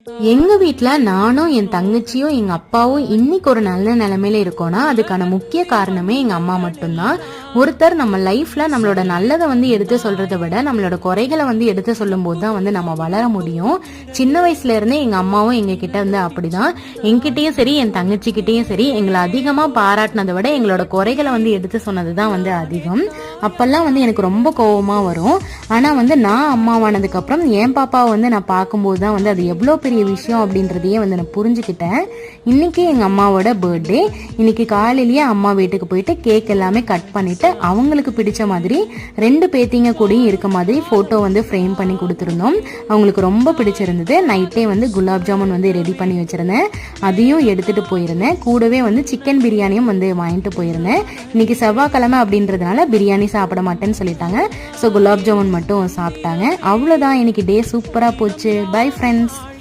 எங்க வீட்ல நானும் என் தங்கச்சியும் எங்க அப்பாவும் இன்னைக்கு ஒரு நல்ல நிலைமையில இருக்கோம்னா அதுக்கான முக்கிய காரணமே எங்க அம்மா மட்டும்தான். ஒருத்தர் நம்ம லைஃப்ல நம்மளோட நல்லதை எடுத்து சொல்றதை விட நம்மளோட குறைகளை எடுத்து சொல்லும் போதுதான் நம்ம வளர முடியும். சின்ன வயசுல இருந்தே எங்க அம்மாவும் எங்க கிட்ட அப்படிதான். என்கிட்டயும் சரி என் தங்கச்சி கிட்டயும் சரி எங்களை அதிகமா பாராட்டினதை விட எங்களோட குறைகளை எடுத்து சொன்னதுதான் அதிகம். அப்பெல்லாம் எனக்கு ரொம்ப கோபமா வரும். ஆனா நான் அம்மாவானதுக்கு அப்புறம் என் பாப்பாவை நான் பார்க்கும்போது தான் அது எவ்வளவு பெரிய விஷயம் அப்படின்றதையே நான் புரிஞ்சுக்கிட்டேன். இன்னைக்கு எங்க அம்மாவோட பர்த்டே. இன்னைக்கு காலையிலேயே அம்மா வீட்டுக்கு போயிட்டு கேக் எல்லாமே கட் பண்ணிட்டு அவங்களுக்கு பிடிச்ச மாதிரி 2 பேத்திங்க கூடயும் இருக்க மாதிரி போட்டோ ஃப்ரேம் பண்ணி கொடுத்துருந்தோம். அவங்களுக்கு ரொம்ப பிடிச்சிருந்தது. நைட்டே குலாப் ஜாமுன் ரெடி பண்ணி வச்சிருந்தேன். அதையும் எடுத்துட்டு போயிருந்தேன். கூடவே சிக்கன் பிரியாணியும் வாங்கிட்டு போயிருந்தேன். இன்னைக்கு செவ்வாய்க்கிழமை அப்படின்றதுனால பிரியாணி சாப்பிட மாட்டேன்னு சொல்லிட்டாங்க. ஸோ குலாப் ஜாமுன் மட்டும் சாப்பிட்டாங்க. அவ்வளோதான். இன்னைக்கு டே சூப்பரா போச்சு. Bye friends.